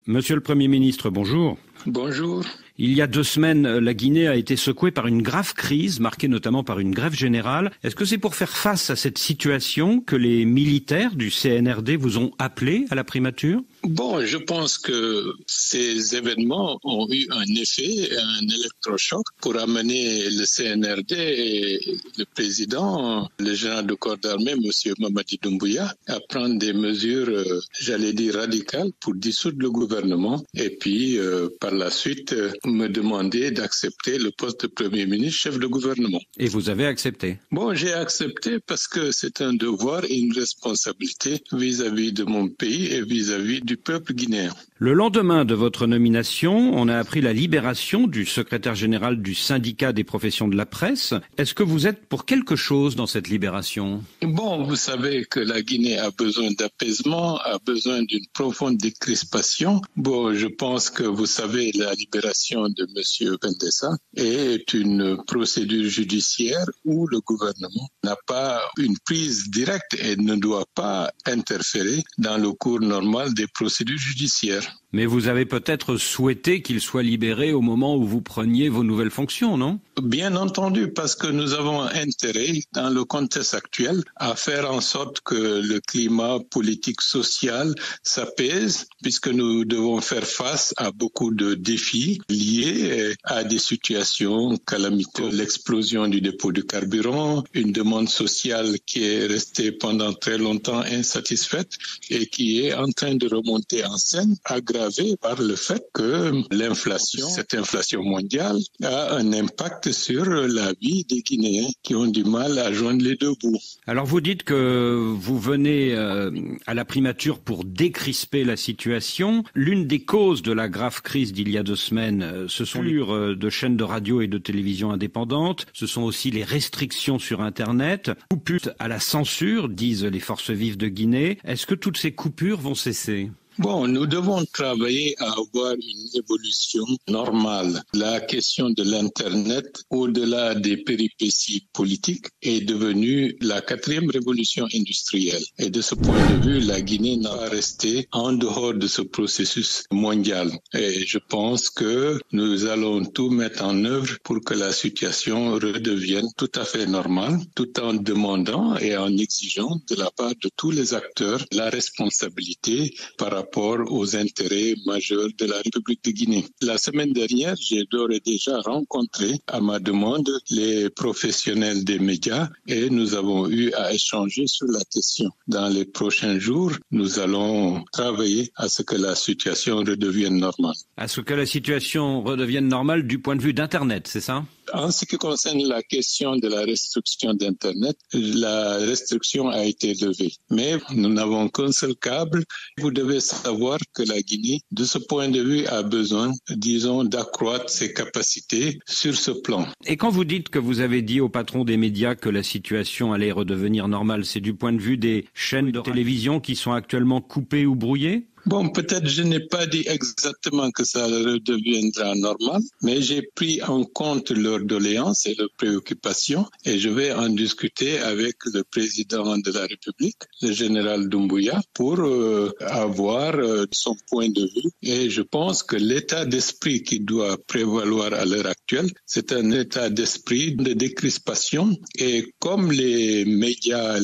Monsieur le Premier ministre, bonjour. Bonjour. Il y a 2 semaines, la Guinée a été secouée par une grave crise, marquée notamment par une grève générale. Est-ce que c'est pour faire face à cette situation que les militaires du CNRD vous ont appelé à la primature ? Bon, je pense que ces événements ont eu un effet, un électrochoc pour amener le CNRD et le président, le général de corps d'armée, M. Mamadi Doumbouya, à prendre des mesures, radicales pour dissoudre le gouvernement et puis, par la suite, me demander d'accepter le poste de Premier ministre, chef de gouvernement. Et vous avez accepté ? Bon, j'ai accepté parce que c'est un devoir et une responsabilité vis-à-vis de mon pays et vis-à-vis du peuple guinéen. Le lendemain de votre nomination, on a appris la libération du secrétaire général du syndicat des professions de la presse. Est-ce que vous êtes pour quelque chose dans cette libération ? Bon, vous savez que la Guinée a besoin d'apaisement, a besoin d'une profonde décrispation. Bon, je pense que vous savez, la libération de M. Bendessa est une procédure judiciaire où le gouvernement n'a pas une prise directe et ne doit pas interférer dans le cours normal des procédures judiciaires. Mais vous avez peut-être souhaité qu'il soit libéré au moment où vous preniez vos nouvelles fonctions, non ? Bien entendu, parce que nous avons intérêt, dans le contexte actuel, à faire en sorte que le climat politique social s'apaise, puisque nous devons faire face à beaucoup de défis liés à des situations calamiteuses. L'explosion du dépôt de carburant, une demande sociale qui est restée pendant très longtemps insatisfaite et qui est en train de remonter en scène, aggravée par le fait que cette inflation mondiale a un impact sur la vie des Guinéens qui ont du mal à joindre les deux bouts. Alors vous dites que vous venez à la primature pour décrisper la situation. L'une des causes de la grave crise d'il y a 2 semaines, ce sont les coupures de chaînes de radio et de télévision indépendantes. Ce sont aussi les restrictions sur Internet, coupures à la censure, disent les forces vives de Guinée. Est-ce que toutes ces coupures vont cesser ? Bon, nous devons travailler à avoir une évolution normale. La question de l'Internet, au-delà des péripéties politiques, est devenue la 4e révolution industrielle. Et de ce point de vue, la Guinée n'a pas resté en dehors de ce processus mondial. Et je pense que nous allons tout mettre en œuvre pour que la situation redevienne tout à fait normale, tout en demandant et en exigeant de la part de tous les acteurs la responsabilité par rapport aux intérêts majeurs de la République de Guinée. La semaine dernière, j'ai d'ores et déjà rencontré à ma demande les professionnels des médias et nous avons eu à échanger sur la question. Dans les prochains jours, nous allons travailler à ce que la situation redevienne normale. À ce que la situation redevienne normale du point de vue d'Internet, c'est ça ? En ce qui concerne la question de la restriction d'Internet, la restriction a été levée. Mais nous n'avons qu'un seul câble. Vous devez savoir que la Guinée, de ce point de vue, a besoin, d'accroître ses capacités sur ce plan. Et quand vous dites que vous avez dit au patron des médias que la situation allait redevenir normale, c'est du point de vue des chaînes de télévision qui sont actuellement coupées ou brouillées ? Bon, peut-être je n'ai pas dit exactement que ça redeviendra normal, mais j'ai pris en compte leurs doléances et leurs préoccupations et je vais en discuter avec le président de la République, le général Doumbouya, pour avoir son point de vue. Et je pense que l'état d'esprit qui doit prévaloir à l'heure actuelle, c'est un état d'esprit de décrispation. Et comme les médias,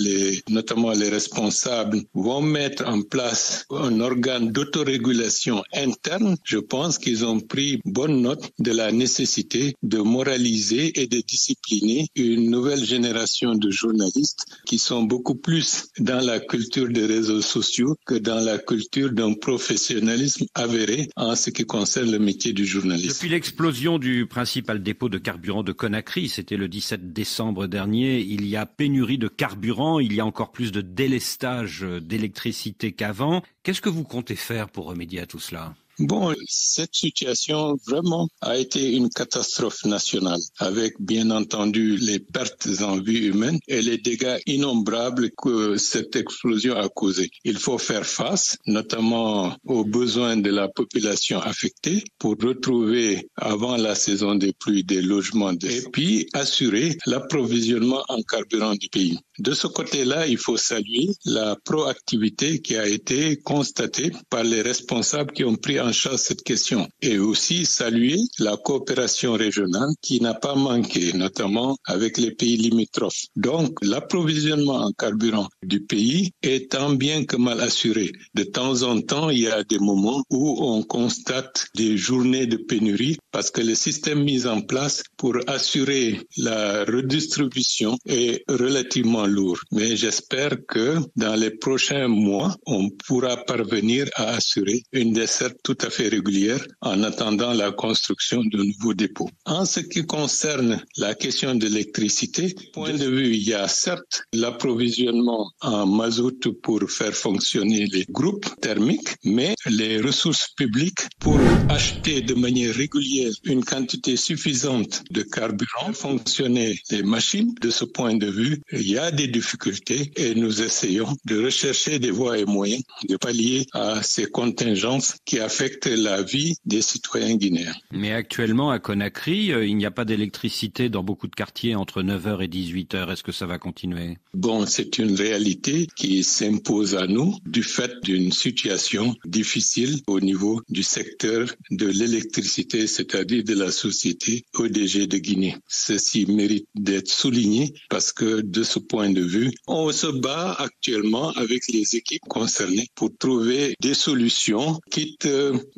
notamment les responsables, vont mettre en place un organe d'autorégulation interne, je pense qu'ils ont pris bonne note de la nécessité de moraliser et de discipliner une nouvelle génération de journalistes qui sont beaucoup plus dans la culture des réseaux sociaux que dans la culture d'un professionnalisme avéré en ce qui concerne le métier du journalisme. Depuis l'explosion du principal dépôt de carburant de Conakry, c'était le 17 décembre dernier, il y a pénurie de carburant, il y a encore plus de délestage d'électricité qu'avant. Qu'est-ce que vous comptez faire pour remédier à tout cela ? Bon, cette situation vraiment a été une catastrophe nationale avec bien entendu les pertes en vie humaine et les dégâts innombrables que cette explosion a causés. Il faut faire face notamment aux besoins de la population affectée pour retrouver avant la saison des pluies des logements et puis assurer l'approvisionnement en carburant du pays. De ce côté-là, il faut saluer la proactivité qui a été constatée par les responsables qui ont pris en charge cette question et aussi saluer la coopération régionale qui n'a pas manqué, notamment avec les pays limitrophes. Donc, l'approvisionnement en carburant du pays est tant bien que mal assuré. De temps en temps, il y a des moments où on constate des journées de pénurie parce que le système mis en place pour assurer la redistribution est relativement lourd. Mais j'espère que dans les prochains mois, on pourra parvenir à assurer une desserte tout à fait régulière en attendant la construction de nouveaux dépôts. En ce qui concerne la question de l'électricité, point de vue, il y a certes l'approvisionnement en mazout pour faire fonctionner les groupes thermiques, mais les ressources publiques pour acheter de manière régulière une quantité suffisante de carburant, fonctionner les machines. De ce point de vue, il y a des difficultés et nous essayons de rechercher des voies et moyens de pallier à ces contingences qui affectent la vie des citoyens guinéens. Mais actuellement, à Conakry, il n'y a pas d'électricité dans beaucoup de quartiers entre 9h et 18h. Est-ce que ça va continuer? Bon, c'est une réalité qui s'impose à nous du fait d'une situation difficile au niveau du secteur de l'électricité, c'est-à-dire de la société ODG de Guinée. Ceci mérite d'être souligné parce que de ce point de vue, on se bat actuellement avec les équipes concernées pour trouver des solutions, quitte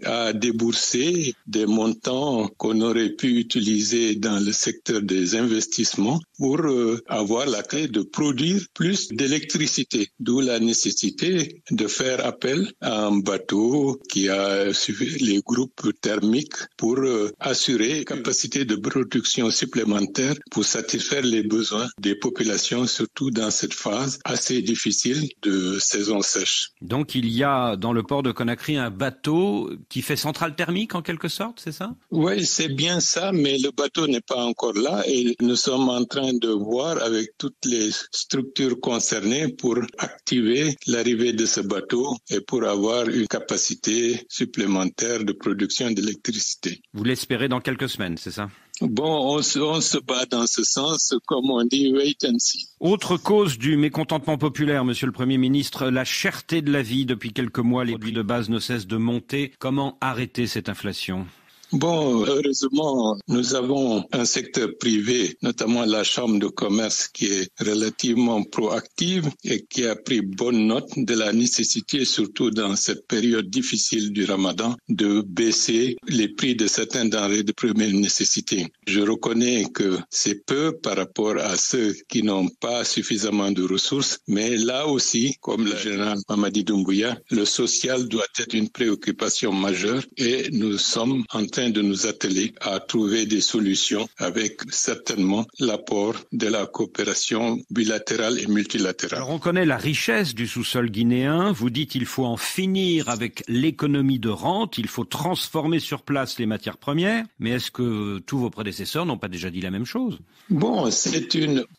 à débourser des montants qu'on aurait pu utiliser dans le secteur des investissements pour avoir la clé de produire plus d'électricité, d'où la nécessité de faire appel à un bateau qui a suivi les groupes thermiques pour assurer une capacité de production supplémentaire pour satisfaire les besoins des populations, surtout dans cette phase assez difficile de saison sèche. Donc il y a dans le port de Conakry un bateau qui fait centrale thermique en quelque sorte, c'est ça? Oui, c'est bien ça, mais le bateau n'est pas encore là et nous sommes en train de voir avec toutes les structures concernées pour activer l'arrivée de ce bateau et pour avoir une capacité supplémentaire de production d'électricité. Vous l'espérez dans quelques semaines, c'est ça? Bon, on se bat dans ce sens, comme on dit, wait and see. Autre cause du mécontentement populaire, Monsieur le Premier ministre, la cherté de la vie. Depuis quelques mois, les prix de base ne cessent de monter. Comment arrêter cette inflation? Bon, heureusement, nous avons un secteur privé, notamment la Chambre de commerce, qui est relativement proactive et qui a pris bonne note de la nécessité, surtout dans cette période difficile du Ramadan, de baisser les prix de certains denrées de première nécessité. Je reconnais que c'est peu par rapport à ceux qui n'ont pas suffisamment de ressources, mais là aussi, comme le général Mamadi Doumbouya, le social doit être une préoccupation majeure et nous sommes en train de nous atteler à trouver des solutions avec certainement l'apport de la coopération bilatérale et multilatérale. Alors on connaît la richesse du sous-sol guinéen. Vous dites qu'il faut en finir avec l'économie de rente, il faut transformer sur place les matières premières. Mais est-ce que tous vos prédécesseurs n'ont pas déjà dit la même chose? Bon,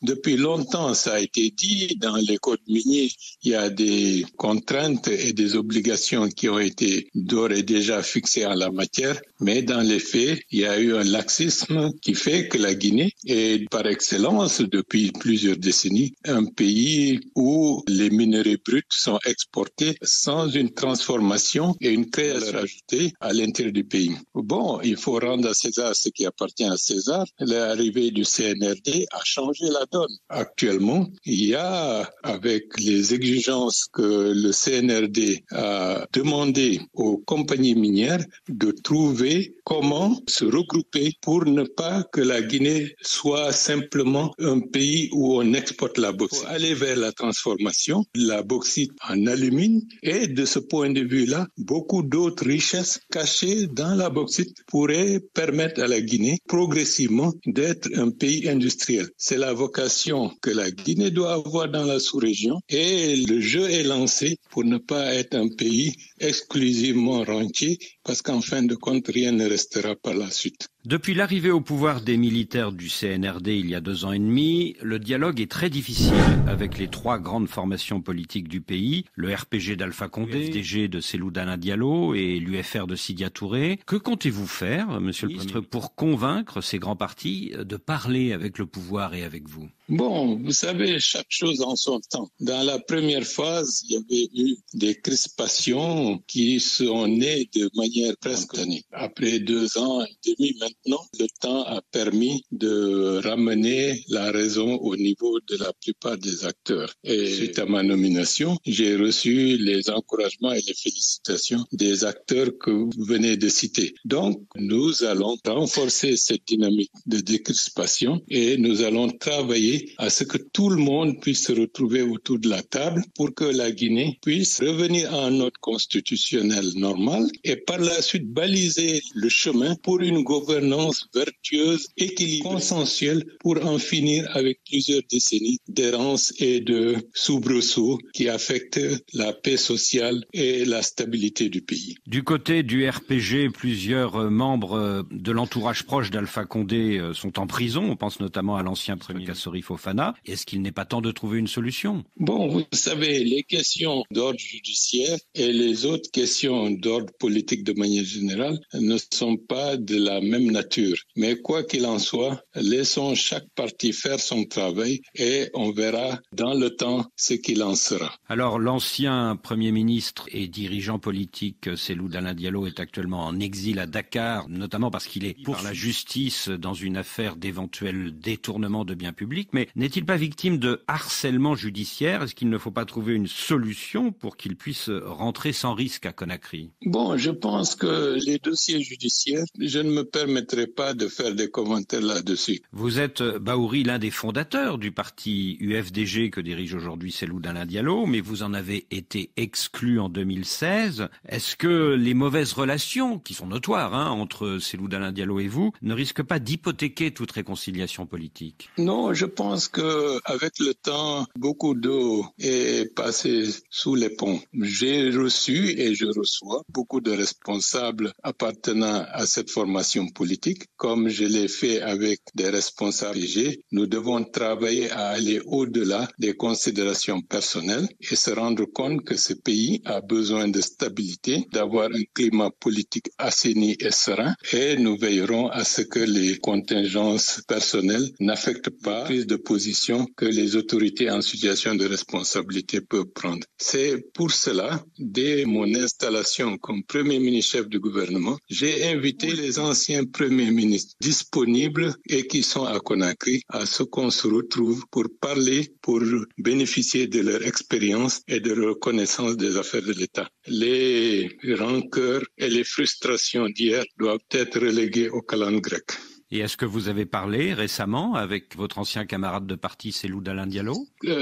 depuis longtemps, ça a été dit dans les codes miniers, il y a des contraintes et des obligations qui ont été d'ores et déjà fixées en la matière, mais dans les faits, il y a eu un laxisme qui fait que la Guinée est par excellence depuis plusieurs décennies un pays où les minerais bruts sont exportés sans une transformation et une création ajoutée à l'intérieur du pays. Bon, il faut rendre à César ce qui appartient à César. L'arrivée du CNRD a changé la donne. Actuellement, il y a, avec les exigences que le CNRD a demandé aux compagnies minières de trouver comment se regrouper pour ne pas que la Guinée soit simplement un pays où on exporte la bauxite. Pour aller vers la transformation, la bauxite en alumine et de ce point de vue-là, beaucoup d'autres richesses cachées dans la bauxite pourraient permettre à la Guinée progressivement d'être un pays industriel. C'est la vocation que la Guinée doit avoir dans la sous-région et le jeu est lancé pour ne pas être un pays exclusivement rentier parce qu'en fin de compte, rien ne restera par la suite. Depuis l'arrivée au pouvoir des militaires du CNRD il y a 2 ans et demi, le dialogue est très difficile avec les 3 grandes formations politiques du pays, le RPG d'Alpha Condé, le FDG de Cellou Dalein Diallo et l'UFR de Sidya Touré. Que comptez-vous faire, monsieur le ministre, pour convaincre ces grands partis de parler avec le pouvoir et avec vous? Bon, vous savez, chaque chose en son temps. Dans la première phase, il y avait eu des crispations qui sont nées de manière presque spontanée. Après 2 ans et demi maintenant, le temps a permis de ramener la raison au niveau de la plupart des acteurs. Et suite à ma nomination, j'ai reçu les encouragements et les félicitations des acteurs que vous venez de citer. Donc, nous allons renforcer cette dynamique de décrispation et nous allons travailler à ce que tout le monde puisse se retrouver autour de la table pour que la Guinée puisse revenir à un ordre constitutionnel normal et par la suite baliser le chemin pour une gouvernance vertueuse, équilibrée, consensuelle pour en finir avec plusieurs décennies d'errance et de soubresauts qui affectent la paix sociale et la stabilité du pays. Du côté du RPG, plusieurs membres de l'entourage proche d'Alpha Condé sont en prison. On pense notamment à l'ancien premier Kassori Fofana. Est-ce qu'il n'est pas temps de trouver une solution? Bon, vous savez, les questions d'ordre judiciaire et les autres questions d'ordre politique de manière générale ne sont pas de la même nature. Mais quoi qu'il en soit, laissons chaque parti faire son travail et on verra dans le temps ce qu'il en sera. Alors, l'ancien Premier ministre et dirigeant politique Cellou Dalein Diallo est actuellement en exil à Dakar, notamment parce qu'il est poursuivi par la justice dans une affaire d'éventuel détournement de biens publics. Mais n'est-il pas victime de harcèlement judiciaire? Est-ce qu'il ne faut pas trouver une solution pour qu'il puisse rentrer sans risque à Conakry? Bon, je pense que les dossiers judiciaires, je ne me permettrai pas de faire des commentaires là-dessus. Vous êtes, Bahouri, l'un des fondateurs du parti UFDG que dirige aujourd'hui Cellou Dalein Diallo, mais vous en avez été exclu en 2016. Est-ce que les mauvaises relations, qui sont notoires, entre Cellou Dalein Diallo et vous, ne risquent pas d'hypothéquer toute réconciliation politique? Non, je pense que avec le temps, beaucoup d'eau est passée sous les ponts. J'ai reçu et je reçois beaucoup de responsables appartenant à cette formation politique, comme je l'ai fait avec des responsables PG. Nous devons travailler à aller au-delà des considérations personnelles et se rendre compte que ce pays a besoin de stabilité, d'avoir un climat politique assaini et serein, et nous veillerons à ce que les contingences personnelles n'affectent pas la prise de position que les autorités en situation de responsabilité peuvent prendre. C'est pour cela, dès mon installation comme Premier ministre chef du gouvernement, j'ai invité les anciens premiers ministres disponibles et qui sont à Conakry à ce qu'on se retrouve pour parler, pour bénéficier de leur expérience et de leur connaissance des affaires de l'État. Les rancœurs et les frustrations d'hier doivent être reléguées au calendrier grec. Et est-ce que vous avez parlé récemment avec votre ancien camarade de parti Cellou Dalein Diallo?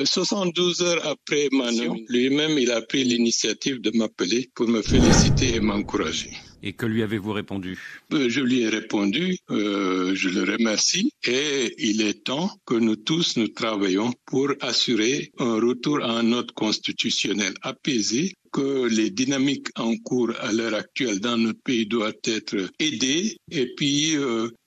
72 heures après ma nomination, lui-même, il a pris l'initiative de m'appeler pour me féliciter et m'encourager. Et que lui avez-vous répondu? Je lui ai répondu, je le remercie et il est temps que nous tous nous travaillons pour assurer un retour à un ordre constitutionnel apaisé, que les dynamiques en cours à l'heure actuelle dans notre pays doivent être aidées et puis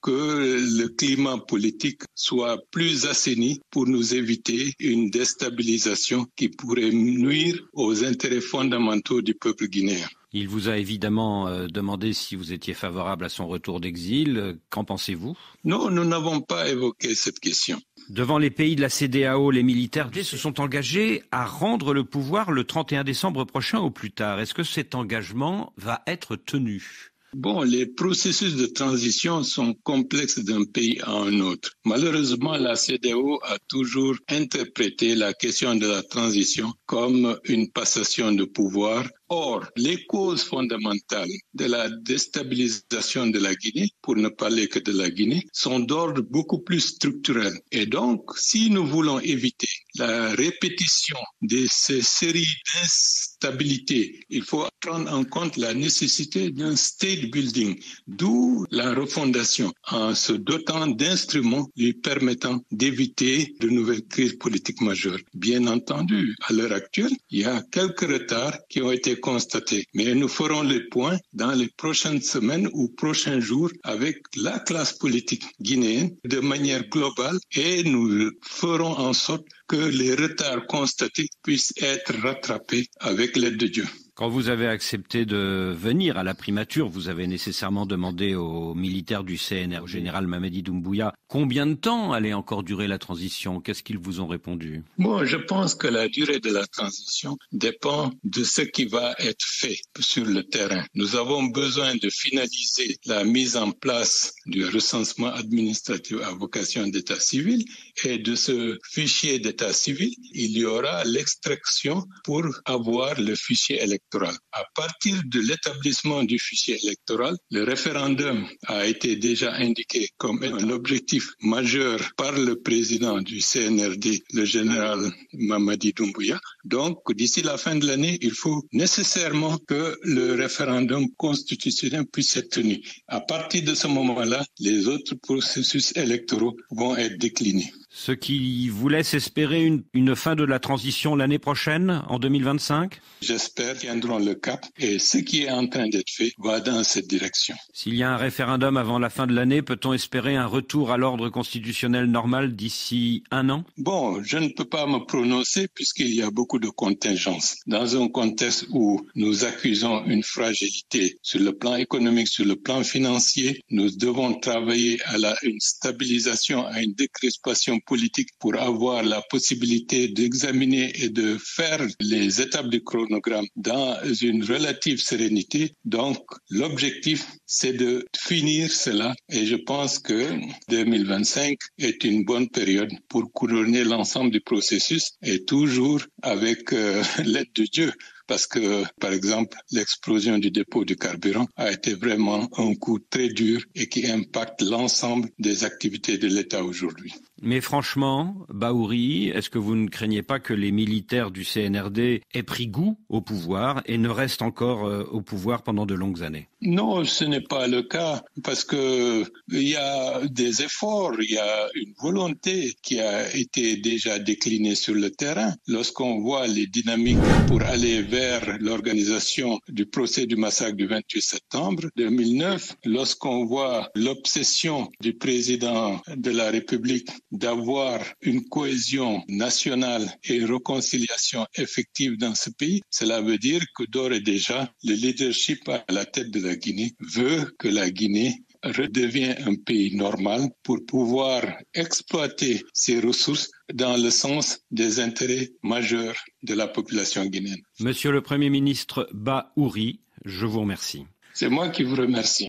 que le climat politique soit plus assaini pour nous éviter une déstabilisation qui pourrait nuire aux intérêts fondamentaux du peuple guinéen. Il vous a évidemment demandé si vous étiez favorable à son retour d'exil. Qu'en pensez-vous? Non, nous n'avons pas évoqué cette question. Devant les pays de la CEDEAO, les militaires se sont engagés à rendre le pouvoir le 31 décembre prochain au plus tard. Est-ce que cet engagement va être tenu? Bon, les processus de transition sont complexes d'un pays à un autre. Malheureusement, la CEDEAO a toujours interprété la question de la transition comme une passation de pouvoir. Or, les causes fondamentales de la déstabilisation de la Guinée, pour ne parler que de la Guinée, sont d'ordre beaucoup plus structurel. Et donc, si nous voulons éviter la répétition de ces séries d'instabilités, il faut prendre en compte la nécessité d'un state building, d'où la refondation, en se dotant d'instruments lui permettant d'éviter de nouvelles crises politiques majeures. Bien entendu, à l'heure actuelle, il y a quelques retards qui ont été est constaté. Mais nous ferons le point dans les prochaines semaines ou prochains jours avec la classe politique guinéenne de manière globale et nous ferons en sorte que les retards constatés puissent être rattrapés avec l'aide de Dieu. Quand vous avez accepté de venir à la primature, vous avez nécessairement demandé aux militaires du CNR, au général Mamadi Doumbouya, combien de temps allait encore durer la transition? Qu'est-ce qu'ils vous ont répondu? Bon, je pense que la durée de la transition dépend de ce qui va être fait sur le terrain. Nous avons besoin de finaliser la mise en place du recensement administratif à vocation d'état civil et de ce fichier d'état civil, il y aura l'extraction pour avoir le fichier électoral. À partir de l'établissement du fichier électoral, le référendum a été déjà indiqué comme un objectif majeur par le président du CNRD, le général Mamadi Doumbouya. Donc, d'ici la fin de l'année, il faut nécessairement que le référendum constitutionnel puisse être tenu. À partir de ce moment-là, les autres processus électoraux vont être déclinés. Ce qui vous laisse espérer une fin de la transition l'année prochaine, en 2025? J'espère qu'ils tiendront le cap et ce qui est en train d'être fait va dans cette direction. S'il y a un référendum avant la fin de l'année, peut-on espérer un retour à l'ordre constitutionnel normal d'ici un an? Bon, je ne peux pas me prononcer puisqu'il y a beaucoup de contingences. Dans un contexte où nous accusons une fragilité sur le plan économique, sur le plan financier, nous devons travailler à une stabilisation, à une décrispation politique pour avoir la possibilité d'examiner et de faire les étapes du chronogramme dans une relative sérénité. Donc, l'objectif, c'est de finir cela et je pense que 2025 est une bonne période pour couronner l'ensemble du processus et toujours avec l'aide de Dieu. Parce que, par exemple, l'explosion du dépôt du carburant a été vraiment un coup très dur et qui impacte l'ensemble des activités de l'État aujourd'hui. Mais franchement, Bahouri, est-ce que vous ne craignez pas que les militaires du CNRD aient pris goût au pouvoir et ne restent encore au pouvoir pendant de longues années? Non, ce n'est pas le cas parce que il y a des efforts, il y a une volonté qui a été déjà déclinée sur le terrain. Lorsqu'on voit les dynamiques pour aller vers l'organisation du procès du massacre du 28 septembre 2009, lorsqu'on voit l'obsession du président de la République d'avoir une cohésion nationale et une réconciliation effective dans ce pays, cela veut dire que d'ores et déjà, le leadership à la tête de la Guinée veut que la Guinée redevienne un pays normal pour pouvoir exploiter ses ressources dans le sens des intérêts majeurs de la population guinéenne. Monsieur le Premier ministre Bahouri, je vous remercie. C'est moi qui vous remercie.